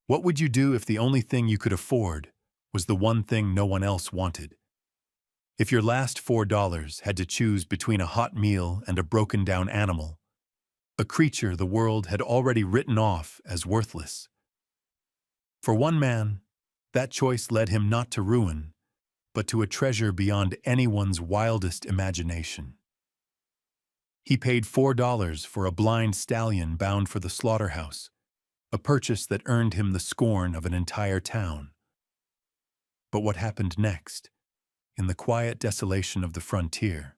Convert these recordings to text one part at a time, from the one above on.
What would you do if the only thing you could afford was the one thing no one else wanted? If your last $4 had to choose between a hot meal and a broken-down animal, a creature the world had already written off as worthless. For one man, that choice led him not to ruin, but to a treasure beyond anyone's wildest imagination. He paid $4 for a blind stallion bound for the slaughterhouse, a purchase that earned him the scorn of an entire town. But what happened next, in the quiet desolation of the frontier,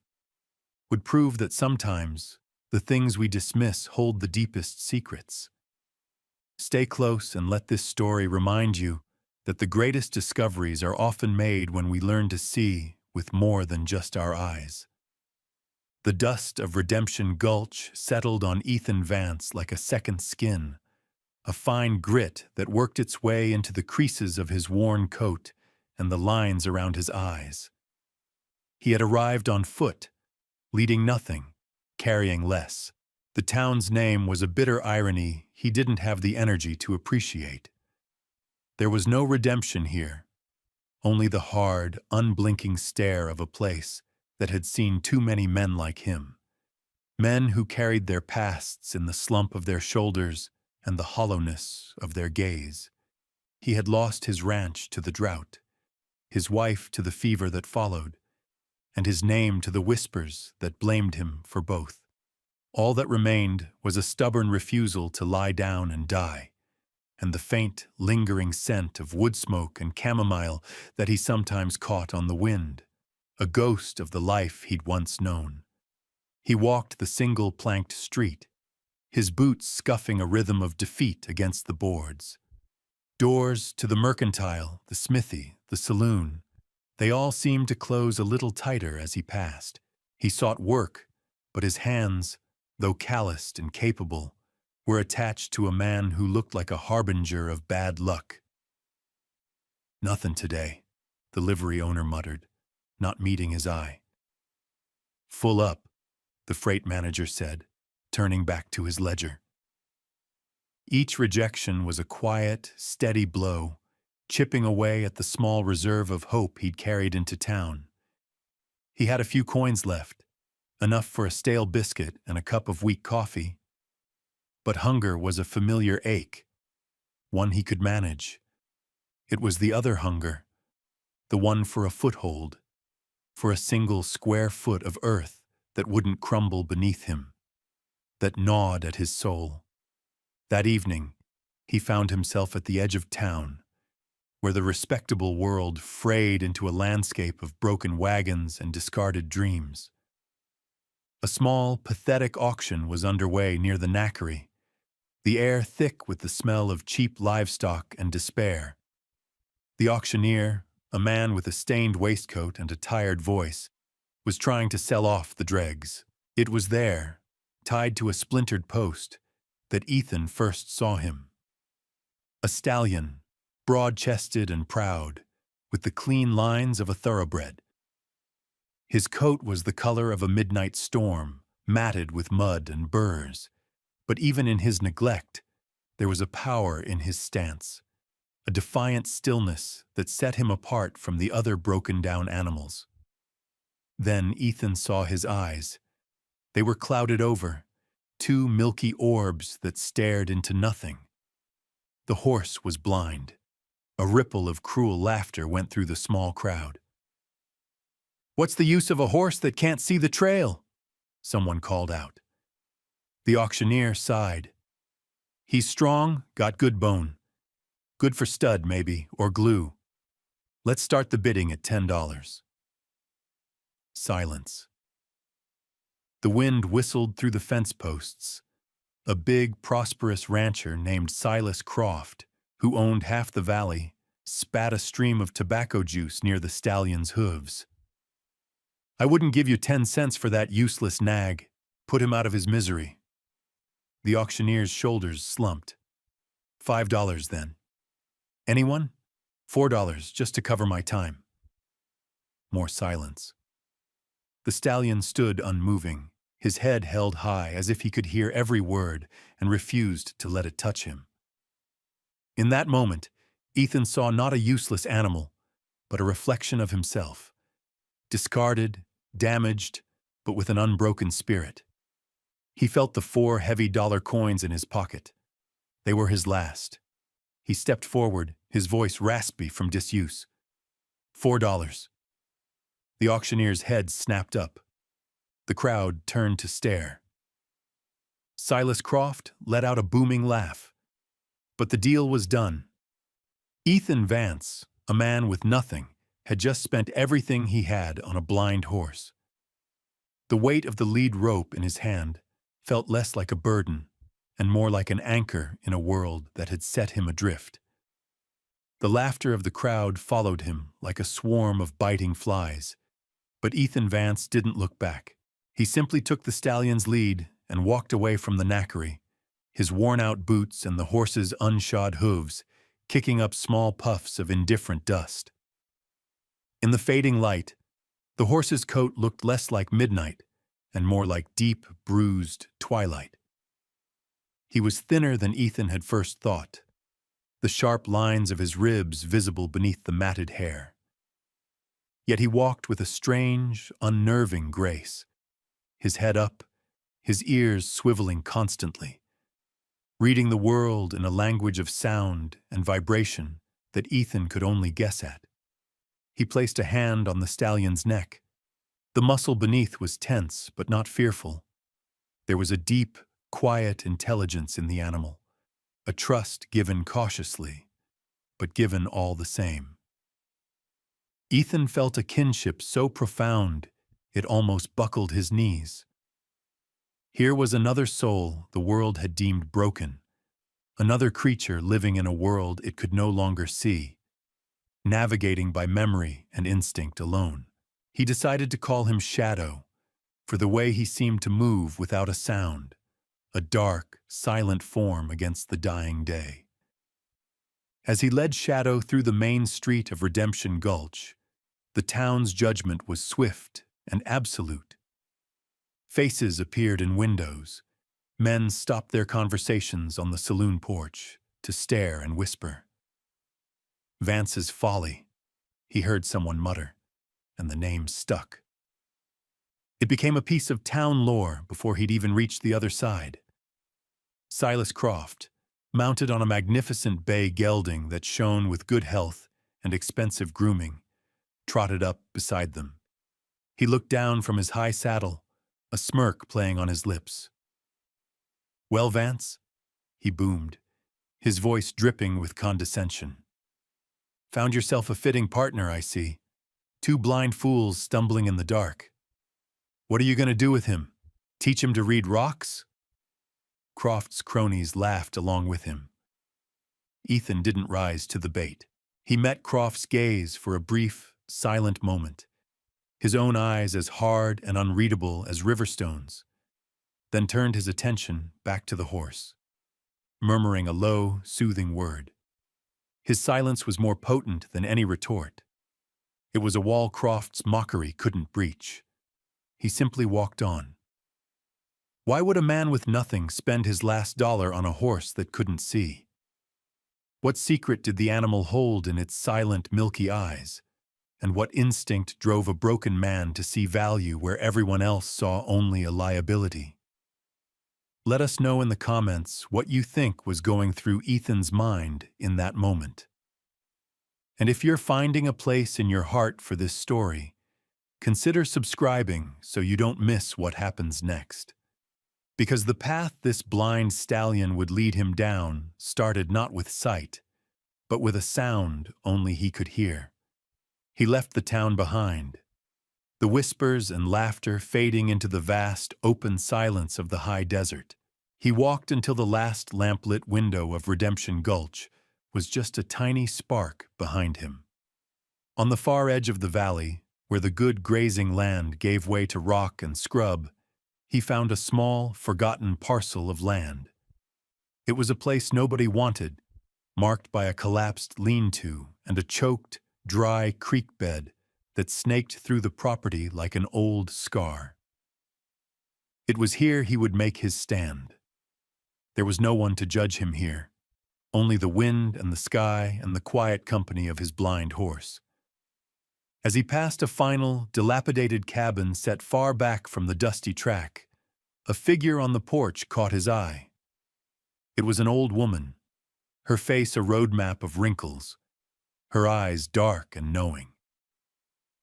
would prove that sometimes the things we dismiss hold the deepest secrets. Stay close and let this story remind you that the greatest discoveries are often made when we learn to see with more than just our eyes. The dust of Redemption Gulch settled on Ethan Vance like a second skin, a fine grit that worked its way into the creases of his worn coat and the lines around his eyes. He had arrived on foot, leading nothing, carrying less. The town's name was a bitter irony he didn't have the energy to appreciate. There was no redemption here, only the hard, unblinking stare of a place that had seen too many men like him. Men who carried their pasts in the slump of their shoulders and the hollowness of their gaze. He had lost his ranch to the drought, his wife to the fever that followed, and his name to the whispers that blamed him for both. All that remained was a stubborn refusal to lie down and die, and the faint, lingering scent of wood smoke and chamomile that he sometimes caught on the wind, a ghost of the life he'd once known. He walked the single-planked street, his boots scuffing a rhythm of defeat against the boards. Doors to the mercantile, the smithy, the saloon, they all seemed to close a little tighter as he passed. He sought work, but his hands, though calloused and capable, were attached to a man who looked like a harbinger of bad luck. "Nothing today," the livery owner muttered, not meeting his eye. "Full up," the freight manager said, turning back to his ledger. Each rejection was a quiet, steady blow, chipping away at the small reserve of hope he'd carried into town. He had a few coins left, enough for a stale biscuit and a cup of weak coffee. But hunger was a familiar ache, one he could manage. It was the other hunger, the one for a foothold, for a single square foot of earth that wouldn't crumble beneath him, that gnawed at his soul. That evening, he found himself at the edge of town, where the respectable world frayed into a landscape of broken wagons and discarded dreams. A small, pathetic auction was underway near the knackery, the air thick with the smell of cheap livestock and despair. The auctioneer, a man with a stained waistcoat and a tired voice, was trying to sell off the dregs. It was there, tied to a splintered post, that Ethan first saw him. A stallion, broad-chested and proud, with the clean lines of a thoroughbred. His coat was the color of a midnight storm, matted with mud and burrs. But even in his neglect, there was a power in his stance, a defiant stillness that set him apart from the other broken-down animals. Then Ethan saw his eyes. They were clouded over, two milky orbs that stared into nothing. The horse was blind. A ripple of cruel laughter went through the small crowd. "What's the use of a horse that can't see the trail?" someone called out. The auctioneer sighed. "He's strong, got good bone. Good for stud, maybe, or glue. Let's start the bidding at $10. Silence. The wind whistled through the fence posts. A big, prosperous rancher named Silas Croft, who owned half the valley, spat a stream of tobacco juice near the stallion's hooves. "I wouldn't give you 10 cents for that useless nag. Put him out of his misery." The auctioneer's shoulders slumped. $5 then. "Anyone?" $4, just to cover my time." More silence. The stallion stood unmoving, his head held high as if he could hear every word and refused to let it touch him. In that moment, Ethan saw not a useless animal, but a reflection of himself, discarded, damaged, but with an unbroken spirit. He felt the 4 heavy dollar coins in his pocket. They were his last. He stepped forward, his voice raspy from disuse. $4. The auctioneer's head snapped up. The crowd turned to stare. Silas Croft let out a booming laugh. But the deal was done. Ethan Vance, a man with nothing, had just spent everything he had on a blind horse. The weight of the lead rope in his hand felt less like a burden and more like an anchor in a world that had set him adrift. The laughter of the crowd followed him like a swarm of biting flies, but Ethan Vance didn't look back. He simply took the stallion's lead and walked away from the knackery, his worn-out boots and the horse's unshod hooves kicking up small puffs of indifferent dust. In the fading light, the horse's coat looked less like midnight and more like deep, bruised twilight. He was thinner than Ethan had first thought, the sharp lines of his ribs visible beneath the matted hair. Yet he walked with a strange, unnerving grace, his head up, his ears swiveling constantly, reading the world in a language of sound and vibration that Ethan could only guess at. He placed a hand on the stallion's neck. The muscle beneath was tense but not fearful. There was a deep, quiet intelligence in the animal, a trust given cautiously, but given all the same. Ethan felt a kinship so profound it almost buckled his knees. Here was another soul the world had deemed broken, another creature living in a world it could no longer see, navigating by memory and instinct alone. He decided to call him Shadow, for the way he seemed to move without a sound, a dark, silent form against the dying day. As he led Shadow through the main street of Redemption Gulch, the town's judgment was swift and absolute. Faces appeared in windows. Men stopped their conversations on the saloon porch to stare and whisper. Vance's folly, he heard someone mutter, and the name stuck. It became a piece of town lore before he'd even reached the other side. Silas Croft, mounted on a magnificent bay gelding that shone with good health and expensive grooming, trotted up beside them. He looked down from his high saddle, a smirk playing on his lips. "Well, Vance?" he boomed, his voice dripping with condescension. "Found yourself a fitting partner, I see. 2 blind fools stumbling in the dark. What are you going to do with him? Teach him to read rocks?" Croft's cronies laughed along with him. Ethan didn't rise to the bait. He met Croft's gaze for a brief, silent moment, his own eyes as hard and unreadable as riverstones, then turned his attention back to the horse, murmuring a low, soothing word. His silence was more potent than any retort. It was a wall Croft's mockery couldn't breach. He simply walked on. Why would a man with nothing spend his last dollar on a horse that couldn't see? What secret did the animal hold in its silent, milky eyes? And what instinct drove a broken man to see value where everyone else saw only a liability? Let us know in the comments what you think was going through Ethan's mind in that moment. And if you're finding a place in your heart for this story, consider subscribing so you don't miss what happens next. Because the path this blind stallion would lead him down started not with sight, but with a sound only he could hear. He left the town behind, the whispers and laughter fading into the vast, open silence of the high desert. He walked until the last lamplit window of Redemption Gulch was just a tiny spark behind him. On the far edge of the valley, where the good grazing land gave way to rock and scrub, he found a small, forgotten parcel of land. It was a place nobody wanted, marked by a collapsed lean-to and a choked, dry creek bed that snaked through the property like an old scar. It was here he would make his stand. There was no one to judge him here, only the wind and the sky and the quiet company of his blind horse. As he passed a final, dilapidated cabin set far back from the dusty track, a figure on the porch caught his eye. It was an old woman, her face a roadmap of wrinkles, her eyes dark and knowing.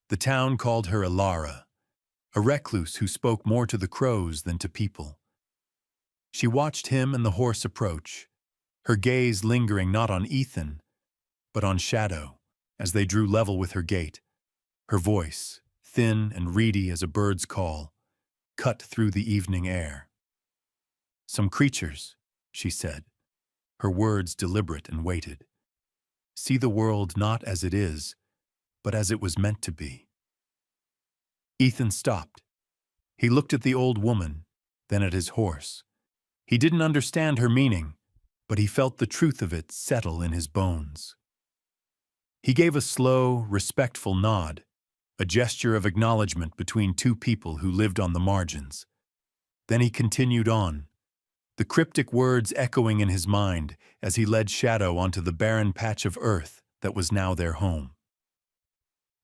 The town called her Alara, a recluse who spoke more to the crows than to people. She watched him and the horse approach, her gaze lingering not on Ethan, but on Shadow, as they drew level with her gait. Her voice, thin and reedy as a bird's call, cut through the evening air. "Some creatures," she said, her words deliberate and weighted, "see the world not as it is, but as it was meant to be." Ethan stopped. He looked at the old woman, then at his horse. He didn't understand her meaning, but he felt the truth of it settle in his bones. He gave a slow, respectful nod, a gesture of acknowledgement between two people who lived on the margins. Then he continued on, the cryptic words echoing in his mind as he led Shadow onto the barren patch of earth that was now their home.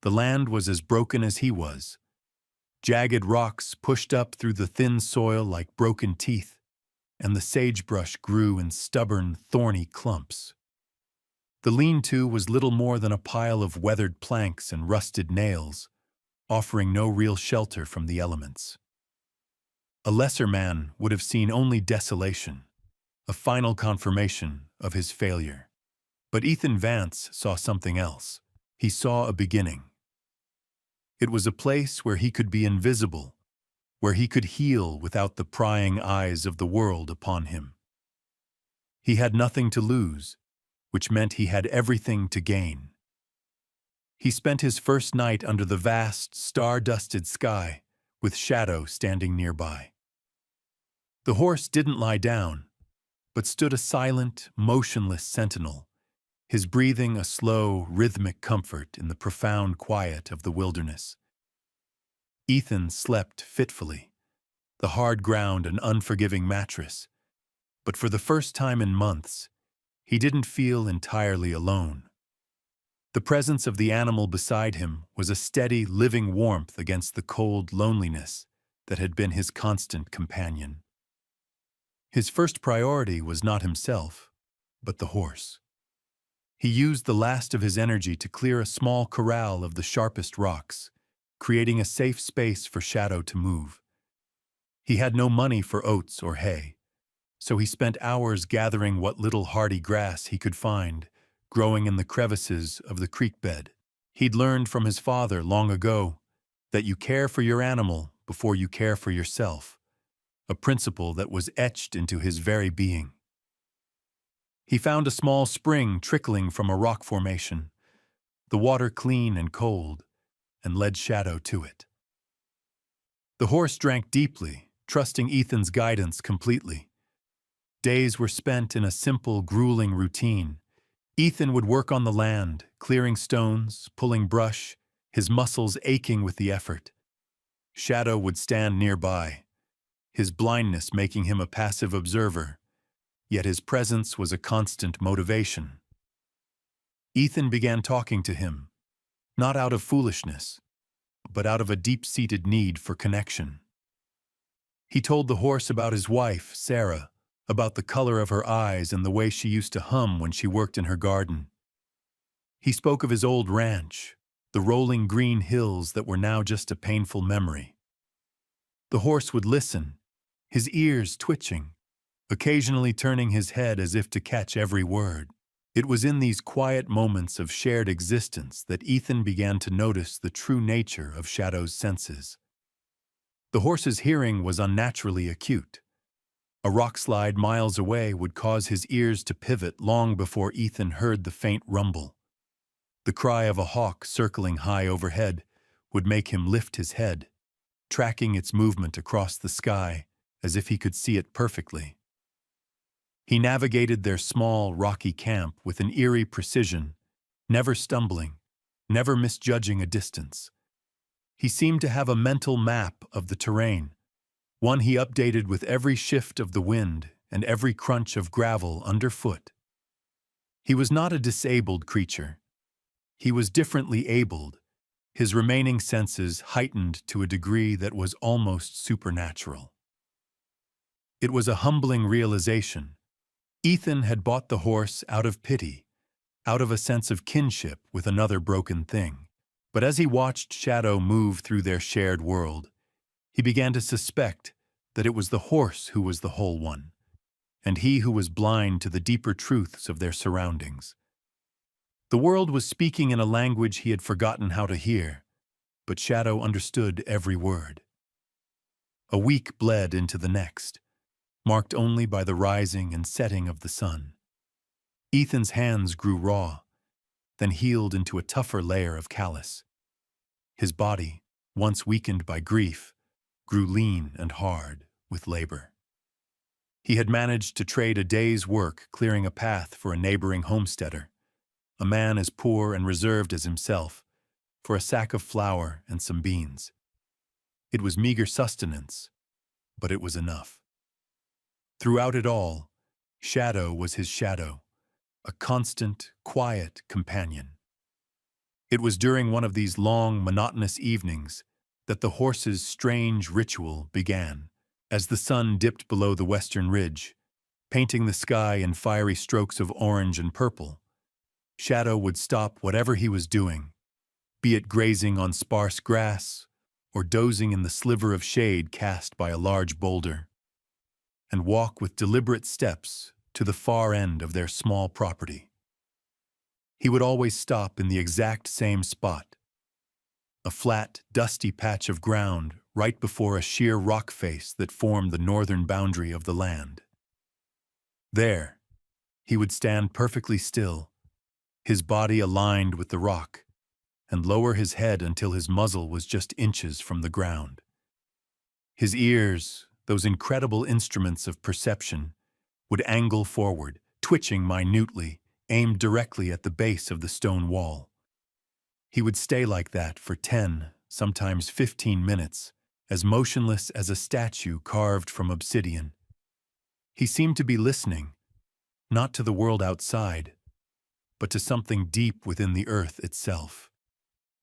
The land was as broken as he was. Jagged rocks pushed up through the thin soil like broken teeth, and the sagebrush grew in stubborn, thorny clumps. The lean-to was little more than a pile of weathered planks and rusted nails, offering no real shelter from the elements. A lesser man would have seen only desolation, a final confirmation of his failure. But Ethan Vance saw something else. He saw a beginning. It was a place where he could be invisible, where he could heal without the prying eyes of the world upon him. He had nothing to lose, which meant he had everything to gain. He spent his first night under the vast, star-dusted sky, with Shadow standing nearby. The horse didn't lie down, but stood a silent, motionless sentinel, his breathing a slow, rhythmic comfort in the profound quiet of the wilderness. Ethan slept fitfully, the hard ground an unforgiving mattress, but for the first time in months, he didn't feel entirely alone. The presence of the animal beside him was a steady, living warmth against the cold loneliness that had been his constant companion. His first priority was not himself, but the horse. He used the last of his energy to clear a small corral of the sharpest rocks, creating a safe space for Shadow to move. He had no money for oats or hay, so he spent hours gathering what little hardy grass he could find, growing in the crevices of the creek bed. He'd learned from his father long ago that you care for your animal before you care for yourself, a principle that was etched into his very being. He found a small spring trickling from a rock formation, the water clean and cold, and led Shadow to it. The horse drank deeply, trusting Ethan's guidance completely. Days were spent in a simple, grueling routine. Ethan would work on the land, clearing stones, pulling brush, his muscles aching with the effort. Shadow would stand nearby, his blindness making him a passive observer, yet his presence was a constant motivation. Ethan began talking to him, not out of foolishness, but out of a deep-seated need for connection. He told the horse about his wife, Sarah, about the color of her eyes and the way she used to hum when she worked in her garden. He spoke of his old ranch, the rolling green hills that were now just a painful memory. The horse would listen, his ears twitching, occasionally turning his head as if to catch every word. It was in these quiet moments of shared existence that Ethan began to notice the true nature of Shadow's senses. The horse's hearing was unnaturally acute. A rockslide miles away would cause his ears to pivot long before Ethan heard the faint rumble. The cry of a hawk circling high overhead would make him lift his head, tracking its movement across the sky as if he could see it perfectly. He navigated their small, rocky camp with an eerie precision, never stumbling, never misjudging a distance. He seemed to have a mental map of the terrain, one he updated with every shift of the wind and every crunch of gravel underfoot. He was not a disabled creature. He was differently abled, his remaining senses heightened to a degree that was almost supernatural. It was a humbling realization. Ethan had bought the horse out of pity, out of a sense of kinship with another broken thing. But as he watched Shadow move through their shared world, he began to suspect that it was the horse who was the whole one, and he who was blind to the deeper truths of their surroundings. The world was speaking in a language he had forgotten how to hear, but Shadow understood every word. A week bled into the next, marked only by the rising and setting of the sun. Ethan's hands grew raw, then healed into a tougher layer of callus. His body, once weakened by grief, grew lean and hard with labor. He had managed to trade a day's work clearing a path for a neighboring homesteader, a man as poor and reserved as himself, for a sack of flour and some beans. It was meager sustenance, but it was enough. Throughout it all, Shadow was his shadow, a constant, quiet companion. It was during one of these long, monotonous evenings that the horse's strange ritual began. As the sun dipped below the western ridge, painting the sky in fiery strokes of orange and purple, Shadow would stop whatever he was doing, be it grazing on sparse grass or dozing in the sliver of shade cast by a large boulder, and walk with deliberate steps to the far end of their small property. He would always stop in the exact same spot, a flat, dusty patch of ground right before a sheer rock face that formed the northern boundary of the land. There, he would stand perfectly still, his body aligned with the rock, and lower his head until his muzzle was just inches from the ground. His ears, those incredible instruments of perception, would angle forward, twitching minutely, aimed directly at the base of the stone wall. He would stay like that for 10, sometimes 15 minutes, as motionless as a statue carved from obsidian. He seemed to be listening, not to the world outside, but to something deep within the earth itself.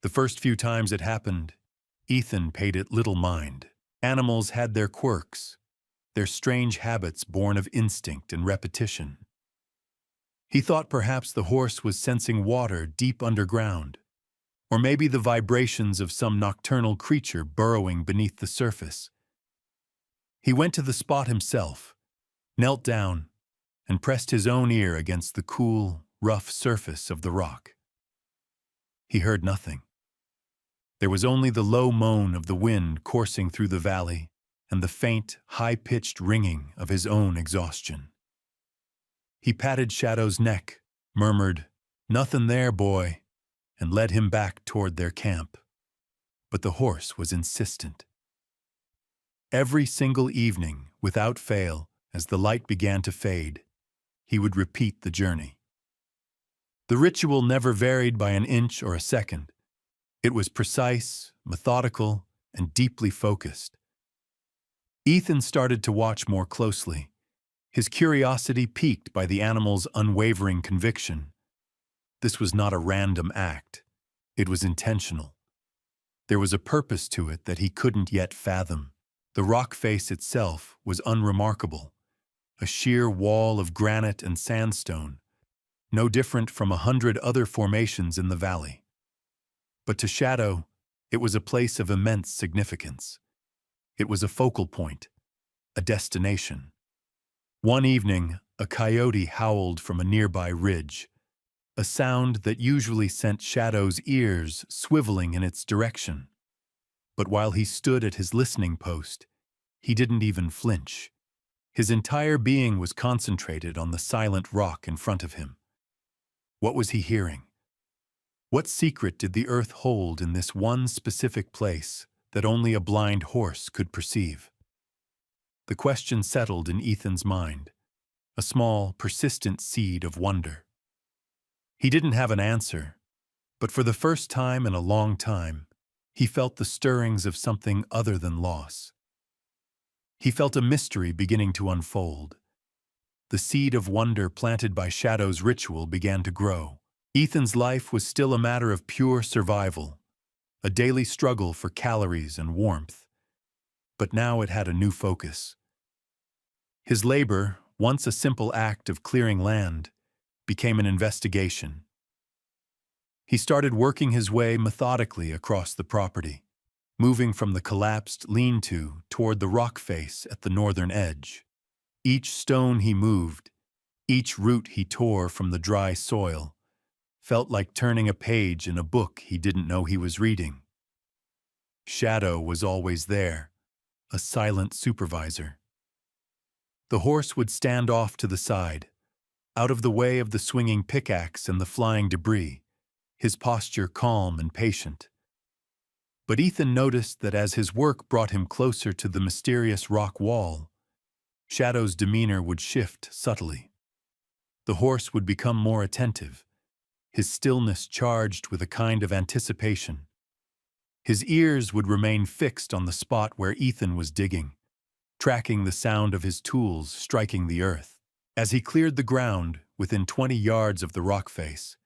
The first few times it happened, Ethan paid it little mind. Animals had their quirks, their strange habits born of instinct and repetition. He thought perhaps the horse was sensing water deep underground, or maybe the vibrations of some nocturnal creature burrowing beneath the surface. He went to the spot himself, knelt down, and pressed his own ear against the cool, rough surface of the rock. He heard nothing. There was only the low moan of the wind coursing through the valley and the faint, high-pitched ringing of his own exhaustion. He patted Shadow's neck, murmured, "Nothing there, boy," and led him back toward their camp. But the horse was insistent. Every single evening, without fail, as the light began to fade, he would repeat the journey. The ritual never varied by an inch or a second. It was precise, methodical, and deeply focused. Ethan started to watch more closely, his curiosity piqued by the animal's unwavering conviction. This was not a random act. It was intentional. There was a purpose to it that he couldn't yet fathom. The rock face itself was unremarkable, a sheer wall of granite and sandstone, no different from 100 other formations in the valley. But to Shadow, it was a place of immense significance. It was a focal point, a destination. One evening, a coyote howled from a nearby ridge, a sound that usually sent Shadow's ears swiveling in its direction. But while he stood at his listening post, he didn't even flinch. His entire being was concentrated on the silent rock in front of him. What was he hearing? What secret did the earth hold in this one specific place that only a blind horse could perceive? The question settled in Ethan's mind, a small, persistent seed of wonder. He didn't have an answer, but for the first time in a long time, he felt the stirrings of something other than loss. He felt a mystery beginning to unfold, The seed of wonder planted by Shadow's ritual began to grow. Ethan's life was still a matter of pure survival, a daily struggle for calories and warmth. But now it had a new focus. His labor, once a simple act of clearing land, became an investigation. He started working his way methodically across the property, moving from the collapsed lean-to toward the rock face at the northern edge. Each stone he moved, each root he tore from the dry soil, felt like turning a page in a book he didn't know he was reading. Shadow was always there, a silent supervisor. The horse would stand off to the side, out of the way of the swinging pickaxe and the flying debris, his posture calm and patient. But Ethan noticed that as his work brought him closer to the mysterious rock wall, Shadow's demeanor would shift subtly. The horse would become more attentive, his stillness charged with a kind of anticipation. His ears would remain fixed on the spot where Ethan was digging, tracking the sound of his tools striking the earth. As he cleared the ground within 20 yards of the rock face,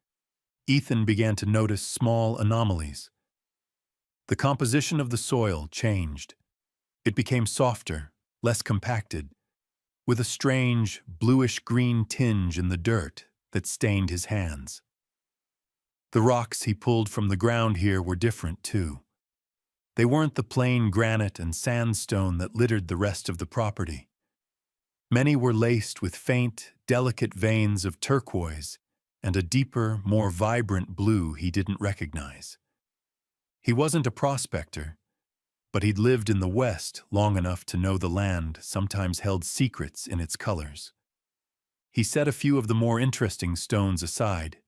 Ethan began to notice small anomalies. The composition of the soil changed. It became softer, less compacted, with a strange, bluish-green tinge in the dirt that stained his hands. The rocks he pulled from the ground here were different, too. They weren't the plain granite and sandstone that littered the rest of the property. Many were laced with faint, delicate veins of turquoise and a deeper, more vibrant blue he didn't recognize. He wasn't a prospector, but he'd lived in the West long enough to know the land sometimes held secrets in its colors. He set a few of the more interesting stones aside,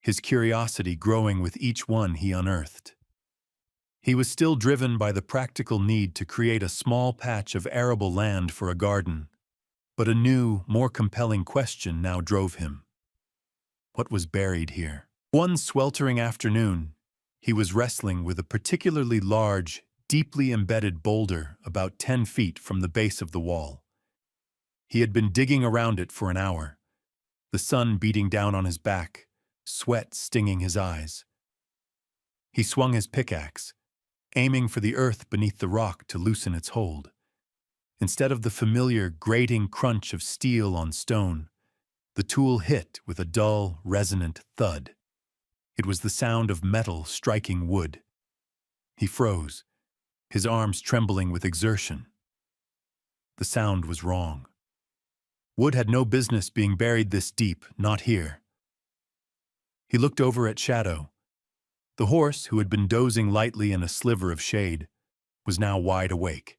his curiosity growing with each one he unearthed. He was still driven by the practical need to create a small patch of arable land for a garden, but a new, more compelling question now drove him. What was buried here? One sweltering afternoon, he was wrestling with a particularly large, deeply embedded boulder about 10 feet from the base of the wall. He had been digging around it for an hour, the sun beating down on his back, sweat stinging his eyes. He swung his pickaxe, aiming for the earth beneath the rock to loosen its hold. Instead of the familiar grating crunch of steel on stone, the tool hit with a dull, resonant thud. It was the sound of metal striking wood. He froze, his arms trembling with exertion. The sound was wrong. Wood had no business being buried this deep, not here. He looked over at Shadow. The horse, who had been dozing lightly in a sliver of shade, was now wide awake.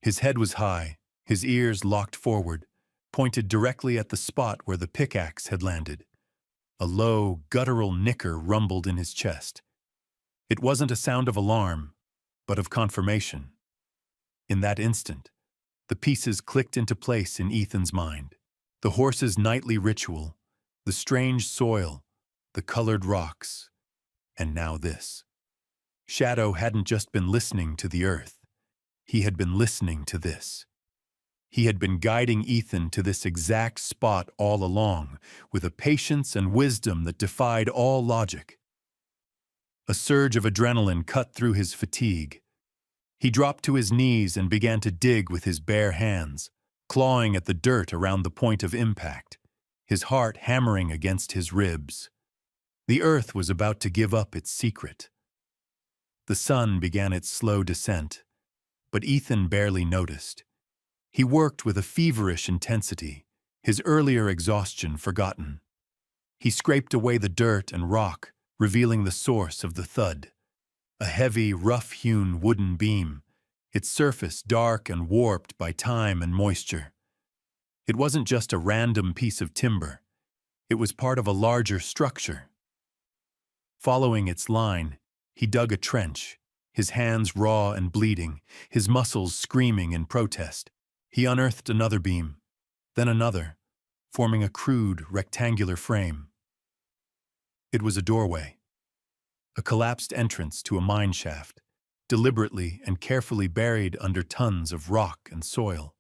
His head was high, his ears locked forward, pointed directly at the spot where the pickaxe had landed. A low, guttural nicker rumbled in his chest. It wasn't a sound of alarm, but of confirmation. In that instant, the pieces clicked into place in Ethan's mind. The horse's nightly ritual, the strange soil, the colored rocks, and now this. Shadow hadn't just been listening to the earth. He had been listening to this. He had been guiding Ethan to this exact spot all along, with a patience and wisdom that defied all logic. A surge of adrenaline cut through his fatigue. He dropped to his knees and began to dig with his bare hands, clawing at the dirt around the point of impact, his heart hammering against his ribs. The earth was about to give up its secret. The sun began its slow descent, but Ethan barely noticed. He worked with a feverish intensity, his earlier exhaustion forgotten. He scraped away the dirt and rock, revealing the source of the thud. A heavy, rough-hewn wooden beam, its surface dark and warped by time and moisture. It wasn't just a random piece of timber. It was part of a larger structure. Following its line, he dug a trench, his hands raw and bleeding, his muscles screaming in protest. He unearthed another beam, then another, forming a crude, rectangular frame. It was a doorway, a collapsed entrance to a mine shaft, deliberately and carefully buried under tons of rock and soil.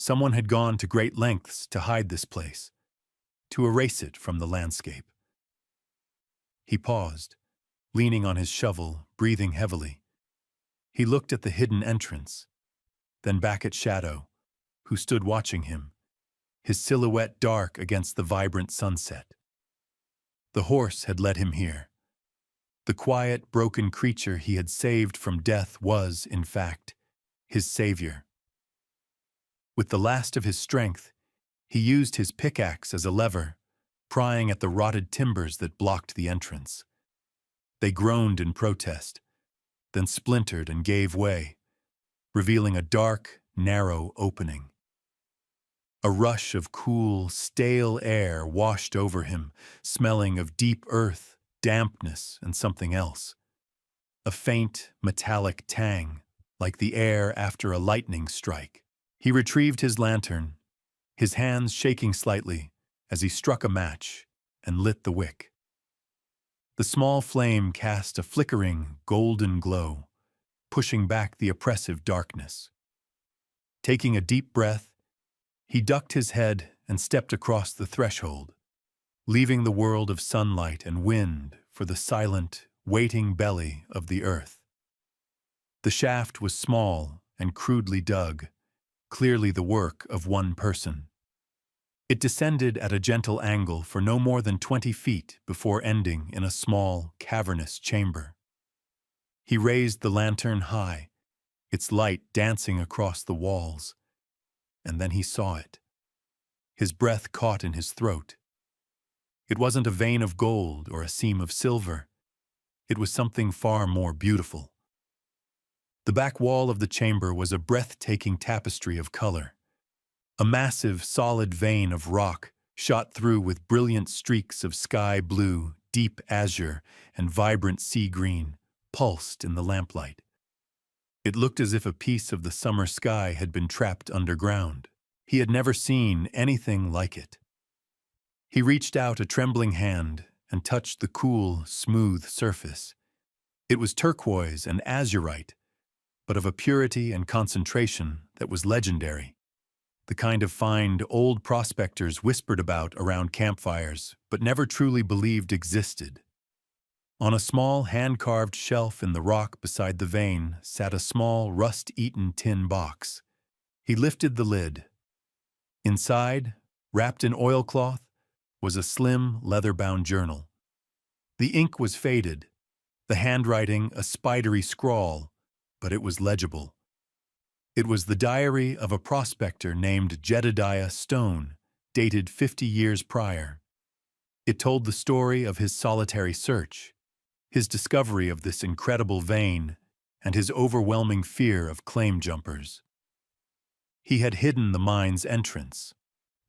Someone had gone to great lengths to hide this place, to erase it from the landscape. He paused, leaning on his shovel, breathing heavily. He looked at the hidden entrance, then back at Shadow, who stood watching him, his silhouette dark against the vibrant sunset. The horse had led him here. The quiet, broken creature he had saved from death was, in fact, his savior. With the last of his strength, he used his pickaxe as a lever, prying at the rotted timbers that blocked the entrance. They groaned in protest, then splintered and gave way, revealing a dark, narrow opening. A rush of cool, stale air washed over him, smelling of deep earth, dampness, and something else. A faint, metallic tang, like the air after a lightning strike. He retrieved his lantern, his hands shaking slightly as he struck a match and lit the wick. The small flame cast a flickering, golden glow, pushing back the oppressive darkness. Taking a deep breath, he ducked his head and stepped across the threshold, leaving the world of sunlight and wind for the silent, waiting belly of the earth. The shaft was small and crudely dug, clearly the work of one person. It descended at a gentle angle for no more than 20 feet before ending in a small, cavernous chamber. He raised the lantern high, its light dancing across the walls, and then he saw it. His breath caught in his throat. It wasn't a vein of gold or a seam of silver. It was something far more beautiful. The back wall of the chamber was a breathtaking tapestry of color. A massive, solid vein of rock shot through with brilliant streaks of sky blue, deep azure, and vibrant sea green, pulsed in the lamplight. It looked as if a piece of the summer sky had been trapped underground. He had never seen anything like it. He reached out a trembling hand and touched the cool, smooth surface. It was turquoise and azurite, but of a purity and concentration that was legendary. The kind of find old prospectors whispered about around campfires, but never truly believed existed. On a small hand-carved shelf in the rock beside the vein sat a small, rust-eaten tin box. He lifted the lid. Inside, wrapped in oilcloth, was a slim, leather-bound journal. The ink was faded, the handwriting a spidery scrawl, but it was legible. It was the diary of a prospector named Jedediah Stone, dated 50 years prior. It told the story of his solitary search, his discovery of this incredible vein, and his overwhelming fear of claim jumpers. He had hidden the mine's entrance,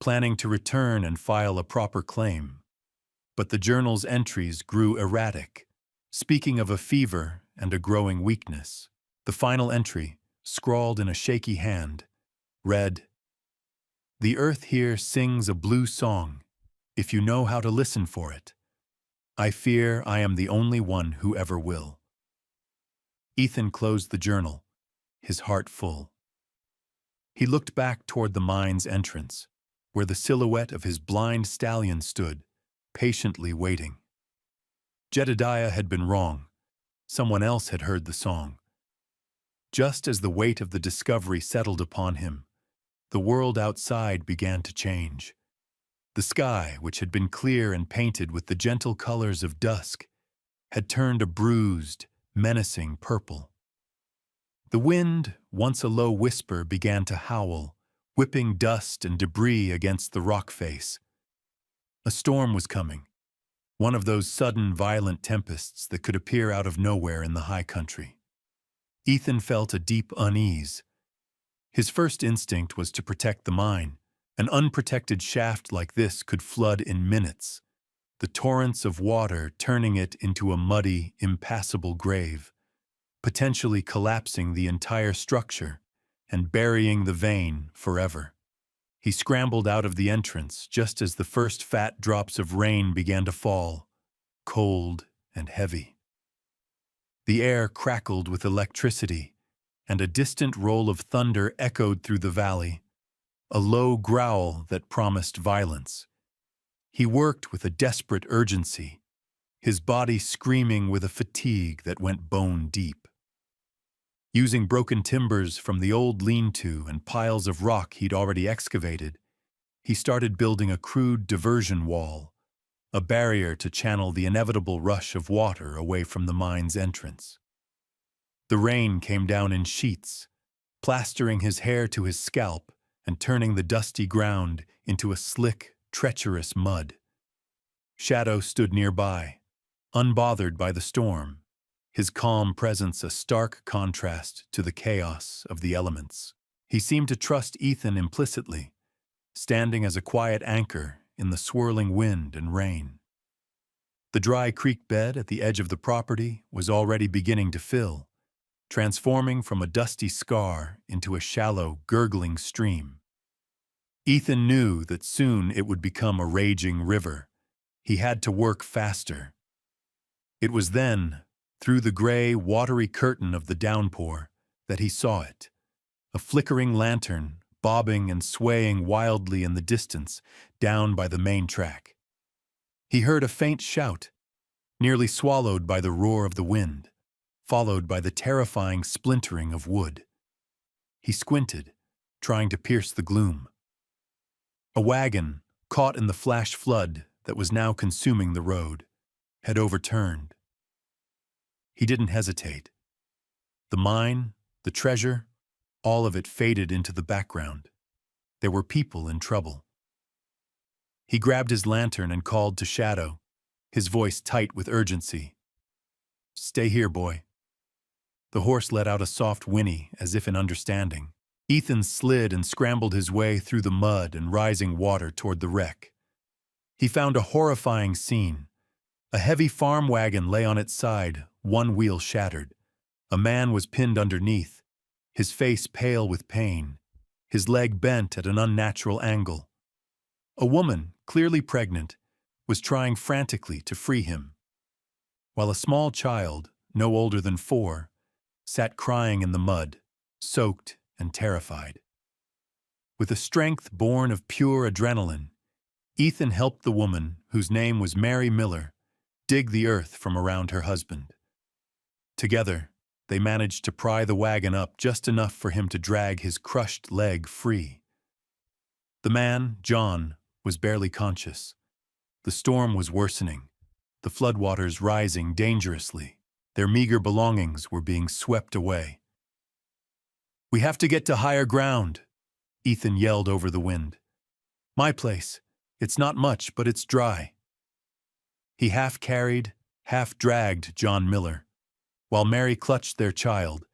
planning to return and file a proper claim. But the journal's entries grew erratic, speaking of a fever and a growing weakness. The final entry, scrawled in a shaky hand, read, "The earth here sings a blue song, if you know how to listen for it. I fear I am the only one who ever will." Ethan closed the journal, his heart full. He looked back toward the mine's entrance, where the silhouette of his blind stallion stood, patiently waiting. Jedediah had been wrong. Someone else had heard the song. Just as the weight of the discovery settled upon him, the world outside began to change. The sky, which had been clear and painted with the gentle colors of dusk, had turned a bruised, menacing purple. The wind, once a low whisper, began to howl, whipping dust and debris against the rock face. A storm was coming, one of those sudden, violent tempests that could appear out of nowhere in the high country. Ethan felt a deep unease. His first instinct was to protect the mine. An unprotected shaft like this could flood in minutes, the torrents of water turning it into a muddy, impassable grave, potentially collapsing the entire structure and burying the vein forever. He scrambled out of the entrance just as the first fat drops of rain began to fall, cold and heavy. The air crackled with electricity, and a distant roll of thunder echoed through the valley. a low growl that promised violence. He worked with a desperate urgency, his body screaming with a fatigue that went bone deep. Using broken timbers from the old lean-to and piles of rock he'd already excavated, he started building a crude diversion wall, a barrier to channel the inevitable rush of water away from the mine's entrance. The rain came down in sheets, plastering his hair to his scalp and turning the dusty ground into a slick, treacherous mud. Shadow stood nearby, unbothered by the storm, his calm presence a stark contrast to the chaos of the elements. He seemed to trust Ethan implicitly, standing as a quiet anchor in the swirling wind and rain. The dry creek bed at the edge of the property was already beginning to fill, transforming from a dusty scar into a shallow, gurgling stream. Ethan knew that soon it would become a raging river. He had to work faster. It was then, through the gray, watery curtain of the downpour, that he saw it, a flickering lantern bobbing and swaying wildly in the distance down by the main track. He heard a faint shout, nearly swallowed by the roar of the wind, followed by the terrifying splintering of wood. He squinted, trying to pierce the gloom. A wagon, caught in the flash flood that was now consuming the road, had overturned. He didn't hesitate. The mine, the treasure, all of it faded into the background. There were people in trouble. He grabbed his lantern and called to Shadow, his voice tight with urgency. "Stay here, boy." The horse let out a soft whinny, as if in understanding. Ethan slid and scrambled his way through the mud and rising water toward the wreck. He found a horrifying scene. A heavy farm wagon lay on its side, one wheel shattered. A man was pinned underneath, his face pale with pain, his leg bent at an unnatural angle. A woman, clearly pregnant, was trying frantically to free him, while a small child, no older than 4, sat crying in the mud, soaked and terrified. With a strength born of pure adrenaline, Ethan helped the woman, whose name was Mary Miller, dig the earth from around her husband. Together, they managed to pry the wagon up just enough for him to drag his crushed leg free. The man, John, was barely conscious. The storm was worsening, the floodwaters rising dangerously. Their meager belongings were being swept away. "We have to get to higher ground," Ethan yelled over the wind. "My place. It's not much, but it's dry." He half-carried, half-dragged John Miller, while Mary clutched their child,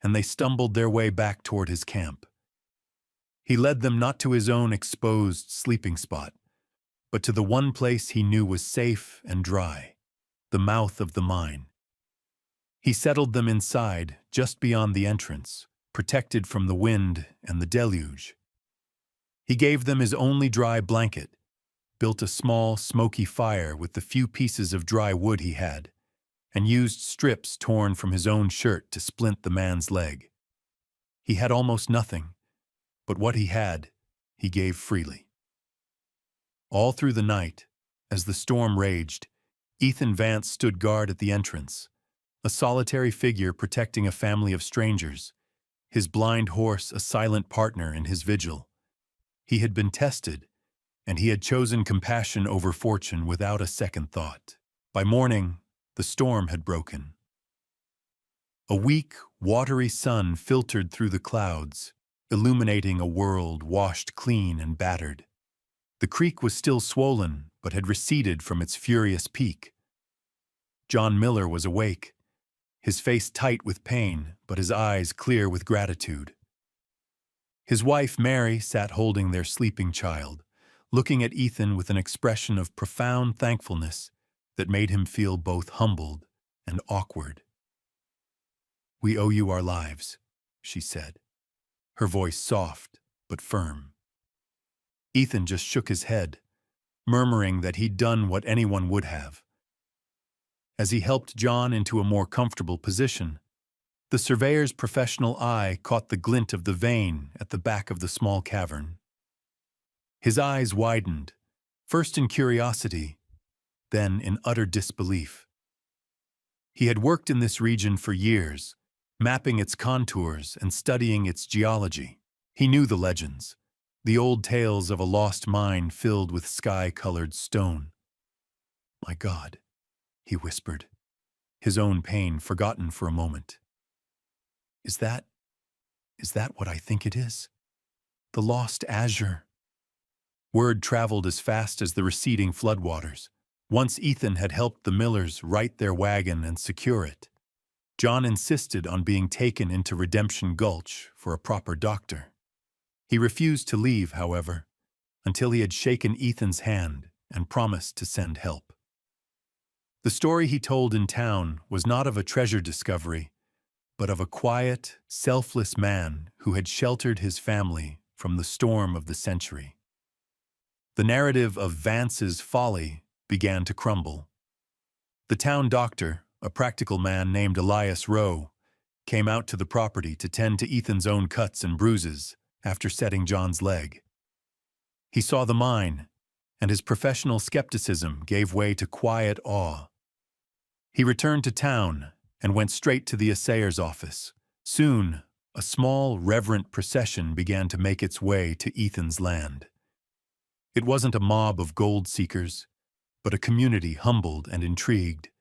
and they stumbled their way back toward his camp. He led them not to his own exposed sleeping spot, but to the one place he knew was safe and dry, the mouth of the mine. He settled them inside, just beyond the entrance, protected from the wind and the deluge. He gave them his only dry blanket, built a small, smoky fire with the few pieces of dry wood he had, and used strips torn from his own shirt to splint the man's leg. He had almost nothing, but what he had, he gave freely. All through the night, as the storm raged, Ethan Vance stood guard at the entrance, a solitary figure protecting a family of strangers, his blind horse a silent partner in his vigil. He had been tested, and he had chosen compassion over fortune without a second thought. By morning, the storm had broken. A weak, watery sun filtered through the clouds, illuminating a world washed clean and battered. The creek was still swollen, but had receded from its furious peak. John Miller was awake, his face tight with pain, but his eyes clear with gratitude. His wife, Mary, sat holding their sleeping child, looking at Ethan with an expression of profound thankfulness that made him feel both humbled and awkward. "We owe you our lives," she said, her voice soft but firm. Ethan just shook his head, murmuring that he'd done what anyone would have. As he helped John into a more comfortable position, the surveyor's professional eye caught the glint of the vein at the back of the small cavern. His eyes widened, first in curiosity, then in utter disbelief. He had worked in this region for years, mapping its contours and studying its geology. He knew the legends, the old tales of a lost mine filled with sky-colored stone. "My God," he whispered, his own pain forgotten for a moment. Is that what I think it is? The lost azure?" Word traveled as fast as the receding floodwaters. Once Ethan had helped the Millers right their wagon and secure it. John insisted on being taken into Redemption Gulch for a proper doctor. He refused to leave, however, until he had shaken Ethan's hand and promised to send help. The story he told in town was not of a treasure discovery, but of a quiet, selfless man who had sheltered his family from the storm of the century. The narrative of Vance's folly began to crumble. The town doctor, a practical man named Elias Rowe, came out to the property to tend to Ethan's own cuts and bruises after setting John's leg. He saw the mine, and his professional skepticism gave way to quiet awe. He returned to town and went straight to the assayer's office. Soon, a small, reverent procession began to make its way to Ethan's land. It wasn't a mob of gold seekers, but a community humbled and intrigued.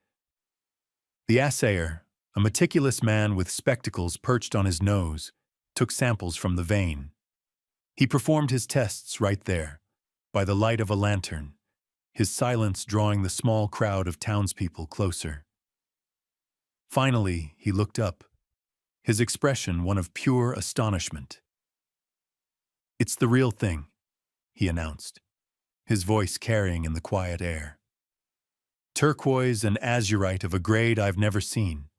The assayer, a meticulous man with spectacles perched on his nose, took samples from the vein. He performed his tests right there, by the light of a lantern, his silence drawing the small crowd of townspeople closer. Finally, he looked up, his expression one of pure astonishment. "It's the real thing," he announced, his voice carrying in the quiet air. "Turquoise and azurite of a grade I've never seen.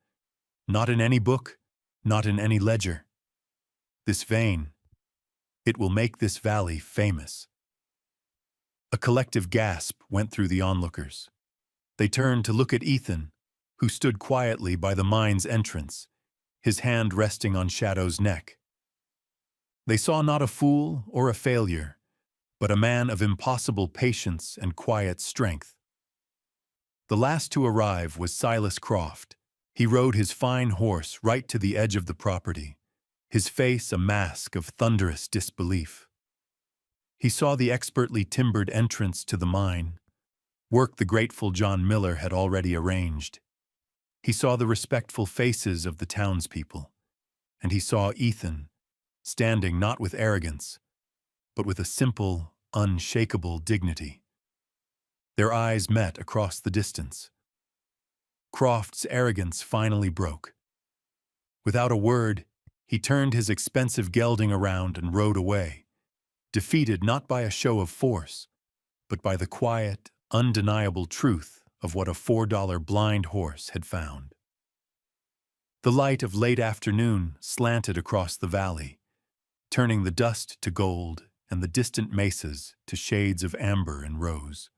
Not in any book, not in any ledger. This vein, it will make this valley famous." A collective gasp went through the onlookers. They turned to look at Ethan, who stood quietly by the mine's entrance, his hand resting on Shadow's neck. They saw not a fool or a failure, but a man of impossible patience and quiet strength. The last to arrive was Silas Croft. He rode his fine horse right to the edge of the property, his face a mask of thunderous disbelief. He saw the expertly timbered entrance to the mine, work the grateful John Miller had already arranged. He saw the respectful faces of the townspeople, and he saw Ethan, standing not with arrogance, but with a simple, unshakable dignity. Their eyes met across the distance. Croft's arrogance finally broke. Without a word, he turned his expensive gelding around and rode away, defeated not by a show of force, but by the quiet, undeniable truth of what a $4 blind horse had found. The light of late afternoon slanted across the valley, turning the dust to gold and the distant mesas to shades of amber and rose.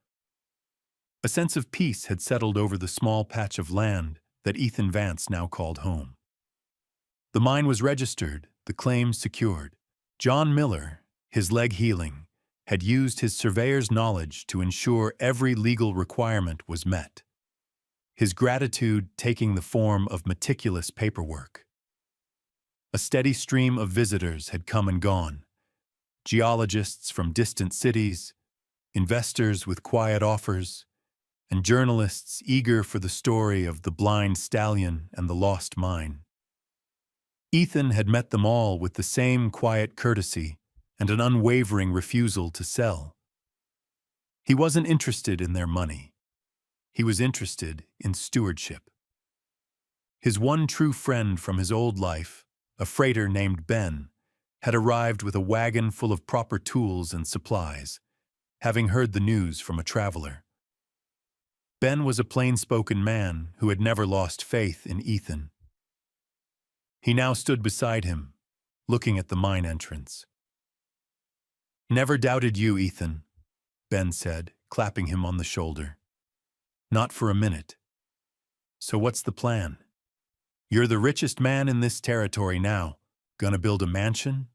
A sense of peace had settled over the small patch of land that Ethan Vance now called home. The mine was registered, the claims secured. John Miller, his leg healing, had used his surveyor's knowledge to ensure every legal requirement was met, his gratitude taking the form of meticulous paperwork. A steady stream of visitors had come and gone, geologists from distant cities, investors with quiet offers, and journalists eager for the story of the blind stallion and the lost mine. Ethan had met them all with the same quiet courtesy and an unwavering refusal to sell. He wasn't interested in their money. He was interested in stewardship. His one true friend from his old life, a freighter named Ben, had arrived with a wagon full of proper tools and supplies, having heard the news from a traveler. Ben was a plain-spoken man who had never lost faith in Ethan. He now stood beside him, looking at the mine entrance. "Never doubted you, Ethan," Ben said, clapping him on the shoulder. "Not for a minute. So what's the plan? You're the richest man in this territory now. Gonna build a mansion?"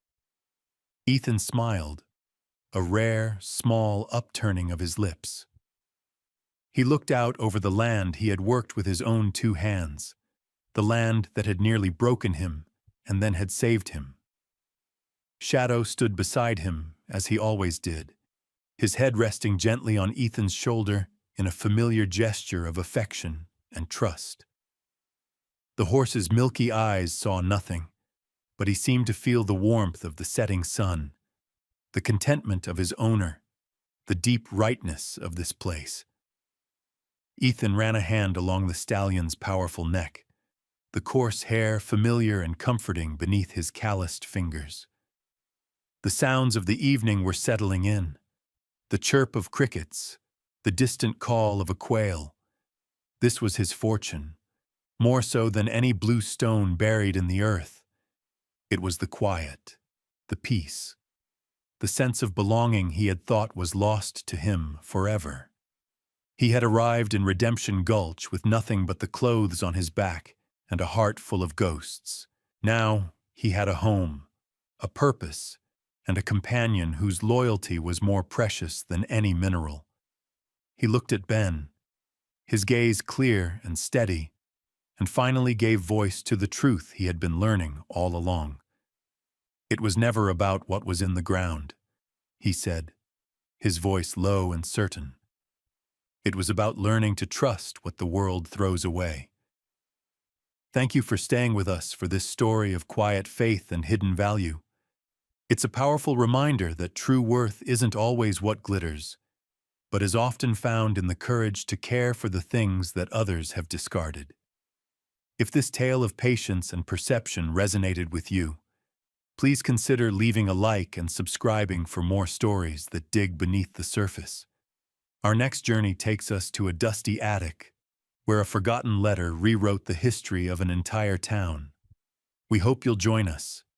Ethan smiled, a rare, small upturning of his lips. He looked out over the land he had worked with his own 2 hands, the land that had nearly broken him and then had saved him. Shadow stood beside him, as he always did, his head resting gently on Ethan's shoulder in a familiar gesture of affection and trust. The horse's milky eyes saw nothing, but he seemed to feel the warmth of the setting sun, the contentment of his owner, the deep rightness of this place. Ethan ran a hand along the stallion's powerful neck, the coarse hair familiar and comforting beneath his calloused fingers. The sounds of the evening were settling in, the chirp of crickets, the distant call of a quail. This was his fortune, more so than any blue stone buried in the earth. It was the quiet, the peace, the sense of belonging he had thought was lost to him forever. He had arrived in Redemption Gulch with nothing but the clothes on his back and a heart full of ghosts. Now he had a home, a purpose, and a companion whose loyalty was more precious than any mineral. He looked at Ben, his gaze clear and steady, and finally gave voice to the truth he had been learning all along. It was never about what was in the ground, he said, his voice low and certain. It was about learning to trust what the world throws away. Thank you for staying with us for this story of quiet faith and hidden value. It's a powerful reminder that true worth isn't always what glitters, but is often found in the courage to care for the things that others have discarded. If this tale of patience and perception resonated with you, please consider leaving a like and subscribing for more stories that dig beneath the surface. Our next journey takes us to a dusty attic, where a forgotten letter rewrote the history of an entire town. We hope you'll join us.